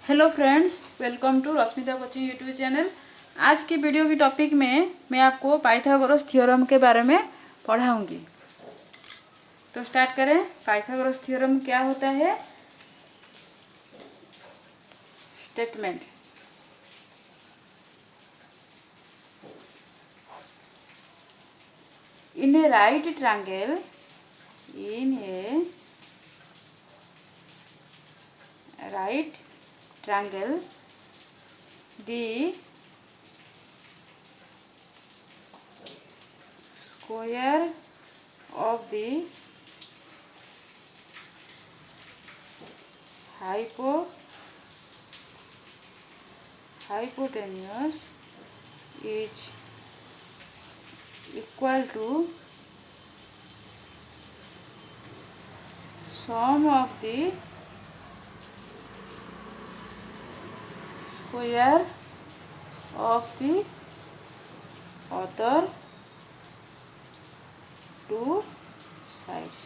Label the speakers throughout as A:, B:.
A: Hello friends, welcome to Rashmita coaching YouTube channel. आज की video की टॉपिक में मैं आपको पाइथागोरस थ्योरम के बारे में पढ़ाऊंगी। तो स्टार्ट करें। पाइथागोरस थ्योरम क्या होता है? Statement. In a right triangle the square of the hypotenuse is equal to sum of the square of the other two sides।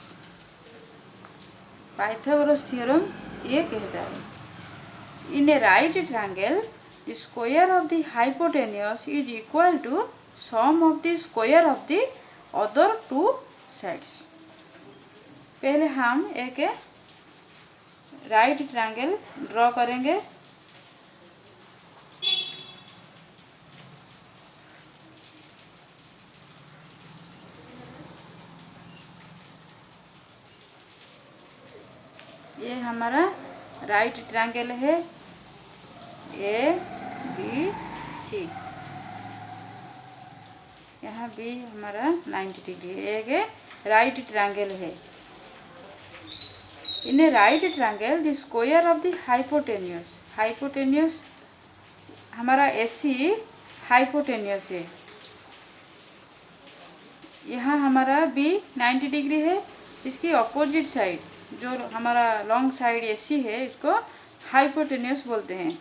A: Pythagoras theorem ये कहता है in a right triangle the square of the hypotenuse is equal to sum of the square of the other two sides. पहले हम एक right triangle draw करेंगे। ये हमारा right triangle है ए बी सी। यहाँ बी हमारा 90 डिग्री है। एक राइट ट्रायंगल है। In a right triangle the square of the hypotenuse हमारा एसी हाइपोटेन्यूस है। यहाँ हमारा बी 90 डिग्री है। इसकी अपोजिट साइड जो हमारा लॉन्ग साइड एसी है इसको हाइपोटेन्यूस बोलते हैं।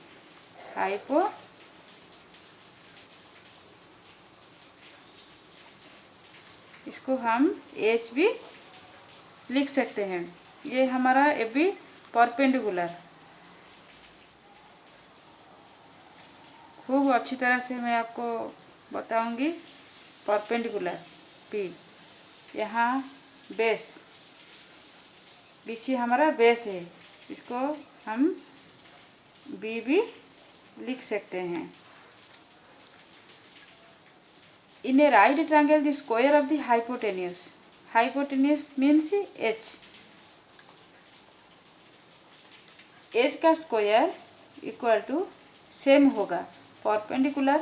A: इसको हम एच भी लिख सकते हैं। ये हमारा ए बी परपेंडिकुलर। खूब अच्छी तरह से मैं आपको बताऊंगी। Perpendicular P. यहाँ बेस बीसी हमारा बेस है। इसको हम बी भी लिख सकते हैं। In a right triangle the square of the hypotenuse means H का स्क्वायर इक्वल टू सेम होगा परपेंडिकुलर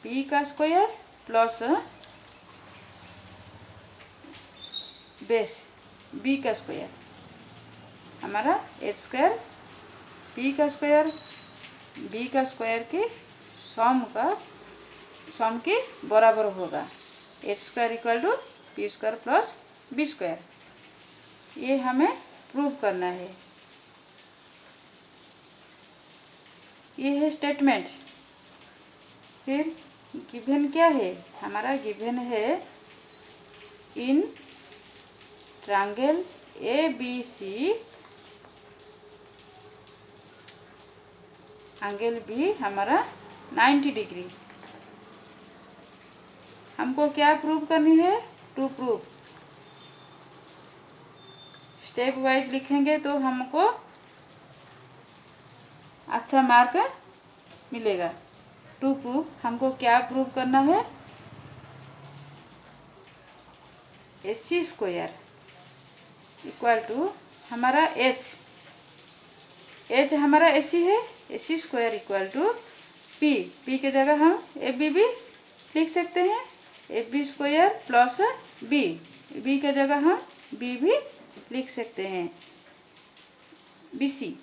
A: पी का स्क्वायर प्लस बेस बी का स्क्वायर। हमारा एच स्क्वायर पी का स्क्वायर बी का स्क्वायर के सम के बराबर होगा। H square equal to P square plus B square. ये हमें प्रूव करना है। ये है स्टेटमेंट। फिर गिवन क्या है? हमारा गिवन है in triangle A B C angle B हमारा 90 डिग्री। हमको क्या प्रूव करनी है? To prove. स्टेप वाइज लिखेंगे तो हमको अच्छा मार्क मिलेगा। टू प्रूव हमको क्या प्रूव करना है? एसी स्क्वायर इक्वल टू हमारा एच हमारा एसी है। AC square equal to P के जगह हम ए बी भी लिख सकते हैं। A B square plus B के जगह हम बी भी लिख सकते हैं। B C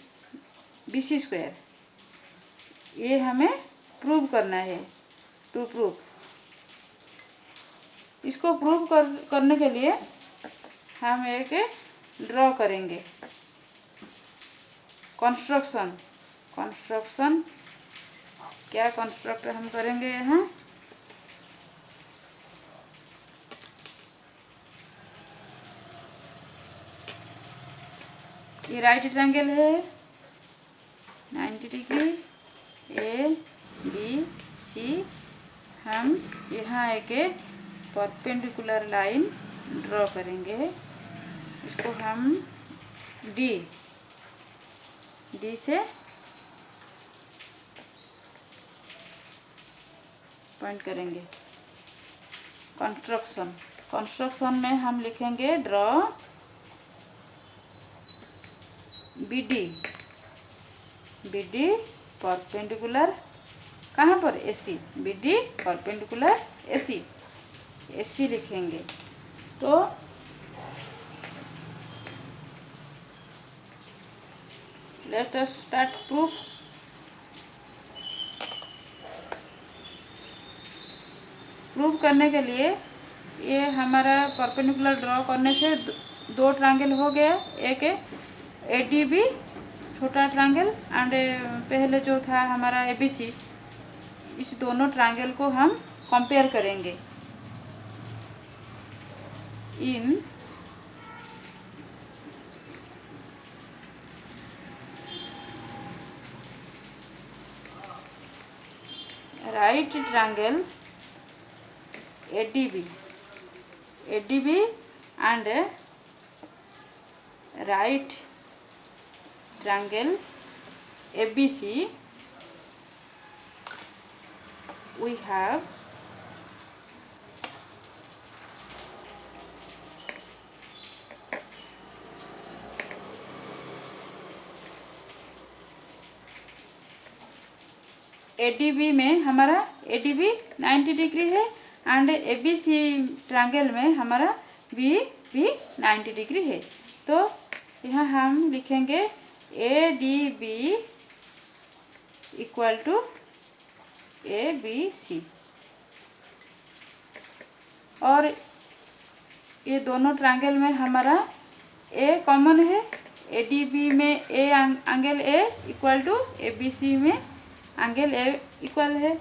A: square. ये हमें प्रूव करना है। To prove. इसको प्रूव करने के लिए हम एक ड्रॉ करेंगे। कंस्ट्रक्शन क्या कंस्ट्रक्ट हम करेंगे? यहाँ ये राइट ट्रायंगल है। 90 डिग्री ए बी सी। हम यहाँ एक परपेंडिकुलर लाइन ड्रॉ करेंगे, इसको हम डी से पॉइंट करेंगे। कंस्ट्रक्शन में हम लिखेंगे ड्रॉ बीडी परपेंडिकुलर कहाँ पर, एसी। बीडी परपेंडिकुलर एसी लिखेंगे। तो लेट अस स्टार्ट प्रूफ करने के लिए ये हमारा परपेंडिकुलर ड्रॉ करने से दो ट्रायंगल हो गया। एक एडीबी छोटा ट्रायंगल एंड पहले जो था हमारा एबीसी, इस दोनों ट्रायंगल को हम कंपेयर करेंगे। In right triangle ADB and right triangle ABC, we have ADB में हमारा ADB 90 डिग्री है एंड ABC ट्रायंगल में हमारा B भी 90 डिग्री है। तो यहाँ हम लिखेंगे ADB इक्वल टू ABC। और ये दोनों ट्रायंगल में हमारा A कॉमन है। ADB में angle A equal to ABC में एंगल A इक्वल है,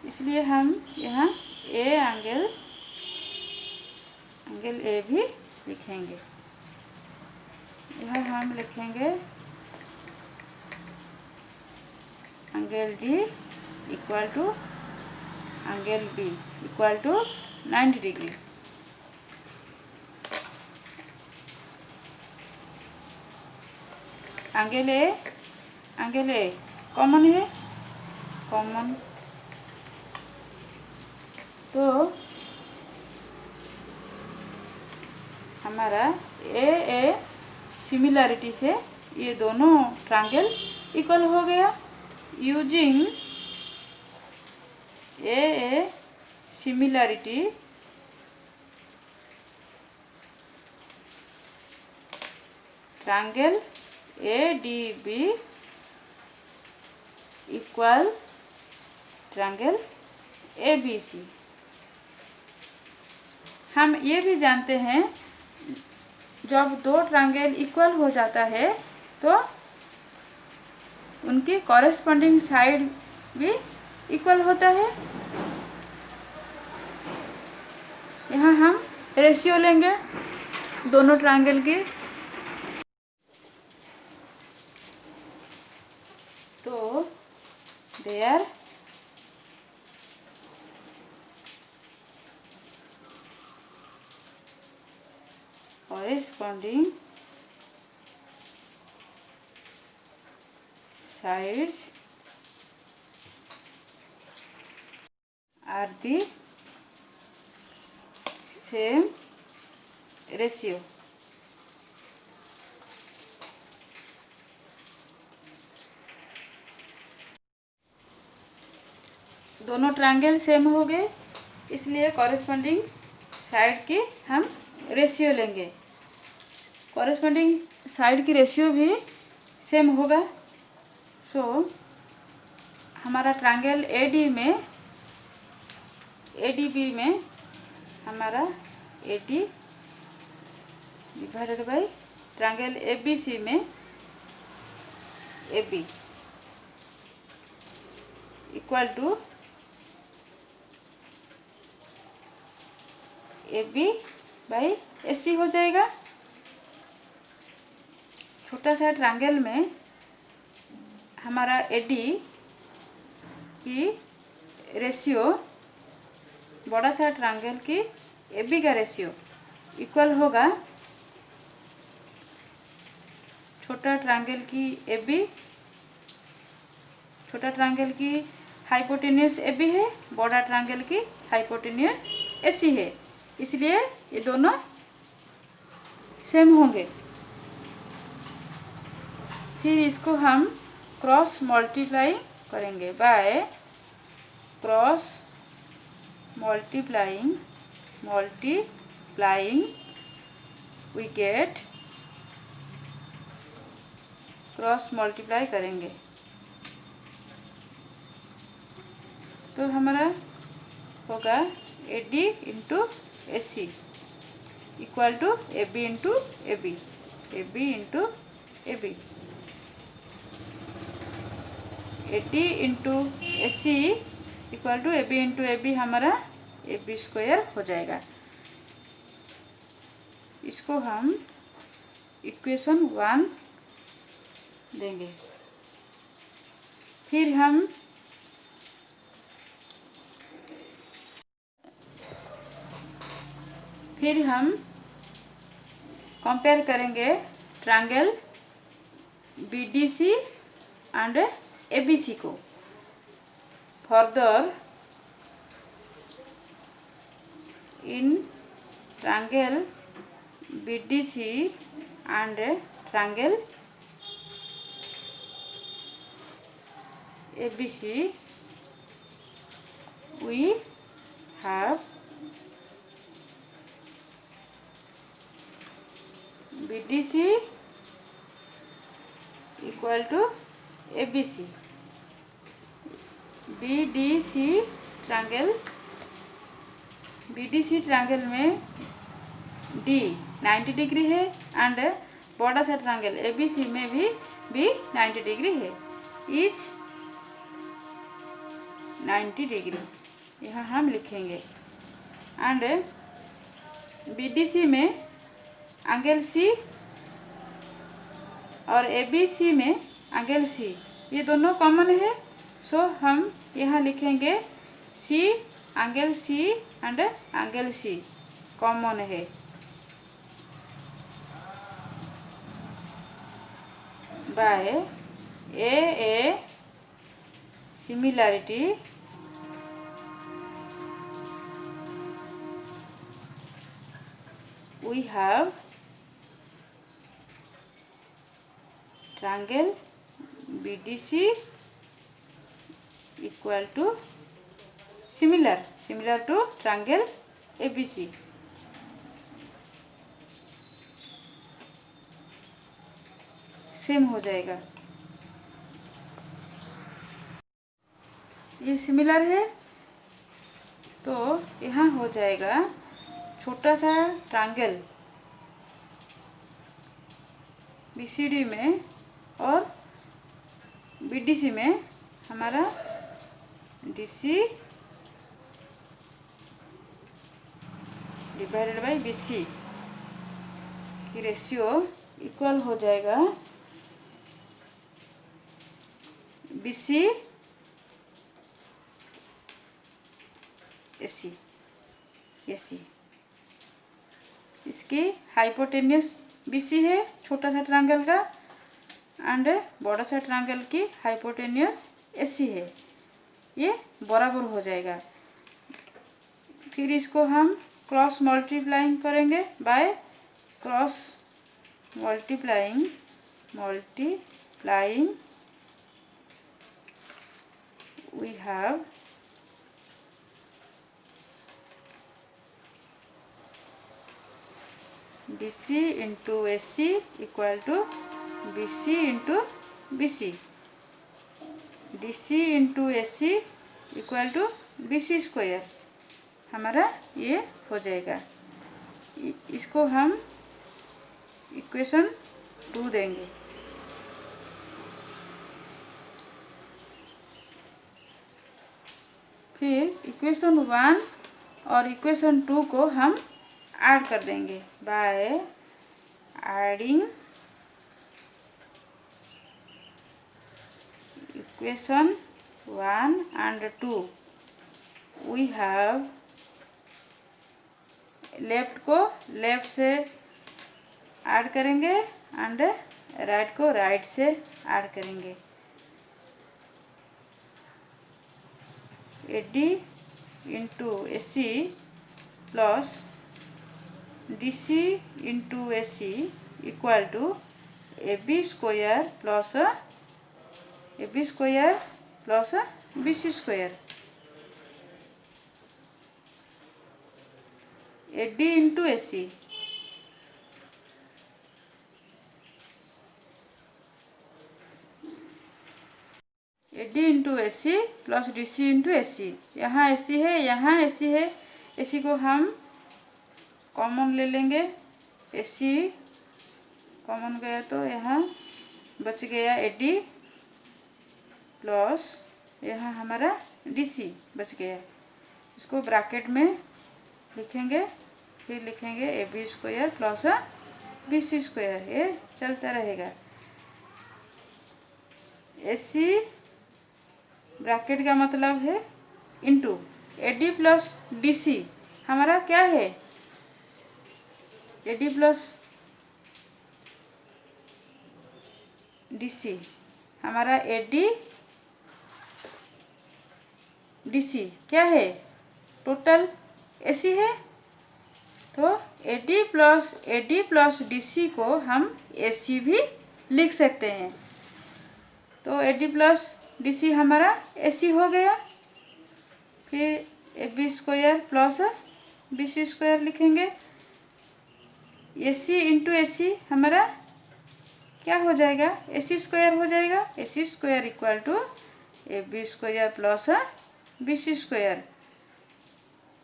A: इसलिए हम यहाँ एंगल A भी लिखेंगे। यहाँ हम लिखेंगे angle D equal to angle B equal to 90 degree. Angle A common है, तो हमारा ए सिमिलरिटी से ये दोनों ट्रायंगल इक्वल हो गया। यूजिंग ए similarity triangle ADB equal triangle ABC। हम ये भी जानते हैं जब दो ट्रायंगल इक्वल हो जाता है तो उनकी कॉरेस्पॉन्डिंग साइड भी इक्वल होता है। यहाँ हम रेशियो लेंगे दोनों ट्रायंगल की। तो there corresponding sides are the same ratio। दोनों ट्रायंगल सेम हो गए, इसलिए कॉरेस्पॉन्डिंग साइड की हम रेशियो लेंगे। कॉरेस्पॉन्डिंग साइड की रेशियो भी सेम होगा। सो हमारा ट्रायंगल ADB में हमारा AD divided by triangle ABC में AB equal to AB by AC हो जाएगा। छोटा सा ट्रायंगल में हमारा एडी की रेशियो बड़ा सा ट्रायंगल की एबी का रेशियो इक्वल होगा छोटा ट्रायंगल की एबी, छोटा ट्रायंगल की हाइपोटेन्यूस एबी है, बड़ा ट्रायंगल की हाइपोटेन्यूस एसी है, इसलिए ये दोनों सेम होंगे। फिर इसको हम क्रॉस मल्टीप्लाई करेंगे by cross multiplying we get, cross multiply करेंगे तो हमारा होगा AD into AC equal to AB into AB, AB into AB, AD into AC equal to AB into AB, हमारा एबी स्क्वायर हो जाएगा। इसको हम इक्वेशन 1 देंगे। फिर हम कंपेयर करेंगे ट्रायंगल बीडीसी एंड एबीसी को। Further in triangle BDC and triangle ABC we have BDC equal to ABC, BDC triangle में D 90 डिग्री है एंड बड़ा सा ट्रायंगल ABC में भी 90 डिग्री है, ईच 90 डिग्री यहाँ हम लिखेंगे। एंड बीडीसी में एंगल सी और एबीसी में एंगल सी, ये दोनों कॉमन है, सो हम यहाँ लिखेंगे C angle C and angle C common है। By a similarity we have triangle BDC equal to similar to triangle ABC। Same हो जाएगा, ये सिमिलर है तो यहाँ हो जाएगा छोटा सा ट्रायंगल बीसीडी में और बीडीसी में हमारा डीसी डिवाइडेड बाय बीसी की रेशियो इक्वल हो जाएगा बीसी एसी, इसकी हाइपोटेन्यूस बीसी है छोटा सा ट्रायंगल का एंड बड़ा सा ट्रायंगल की हाइपोटेन्यूस एसी है, ये बराबर हो जाएगा। फिर इसको हम क्रॉस मल्टीप्लाइंग करेंगे by cross multiplying we have DC into AC equal to BC into BC, DC into AC equal to BC square, हमारा ये हो जाएगा। इसको हम इक्वेशन 2 देंगे। फिर इक्वेशन 1 और इक्वेशन 2 को हम ऐड कर देंगे by adding equation 1 and 2 we have left को लेफ्ट से ऐड करेंगे एंड राइट को राइट से ऐड करेंगे। AD into AC plus DC into AC equal to AB square plus BC square. AD into AC AD into AC plus DC into AC। यहाँ AC है, यहाँ AC है, AC को हम common ले लेंगे। AC कॉमन गया तो यहाँ बच गया AD प्लस यहाँ हमारा DC बच गया। इसको ब्रैकेट में लिखेंगे, फिर लिखेंगे AB square plus BC square, ये चलता रहेगा। AC ब्रैकेट का मतलब है इंटू AD प्लस DC हमारा क्या है, AD प्लस DC हमारा AD DC क्या है, टोटल AC है। तो AD प्लस DC को हम AC भी लिख सकते हैं। तो AD प्लस DC हमारा AC हो गया। फिर AB square plus BC square लिखेंगे। AC इंटू AC हमारा क्या हो जाएगा, AC स्क्वायर हो जाएगा। AC square equal to AB square plus BC square.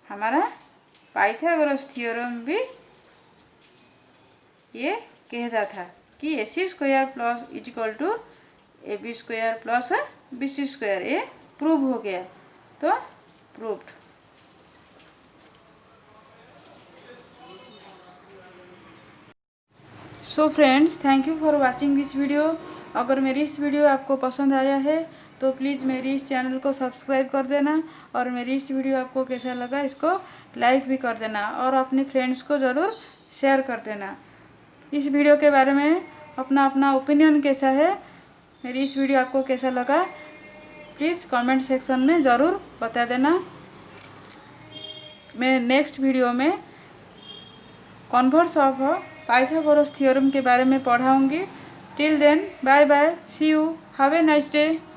A: हमारा पाइथागोरस थ्योरम भी ये कहता था कि AC square plus is equal to AB square plus BC square, ये प्रूव हो गया। तो proved. So friends, thank you for watching this video. अगर मेरी इस वीडियो आपको पसंद आया है तो प्लीज़ मेरी इस चैनल को सब्सक्राइब कर देना, और मेरी इस वीडियो आपको कैसा लगा इसको लाइक भी कर देना, और अपने फ्रेंड्स को ज़रूर शेयर कर देना। इस वीडियो के बारे में अपना ओपिनियन कैसा है, मेरी इस वीडियो आपको कैसा लगा, प्लीज़ कमेंट सेक्शन में ज़रूर बता देना। मैं नेक्स्ट वीडियो में कन्वर्स ऑफ पाइथागोरस थ्योरम के बारे में पढ़ाऊँगी। Till then bye bye, see you, have a nice day.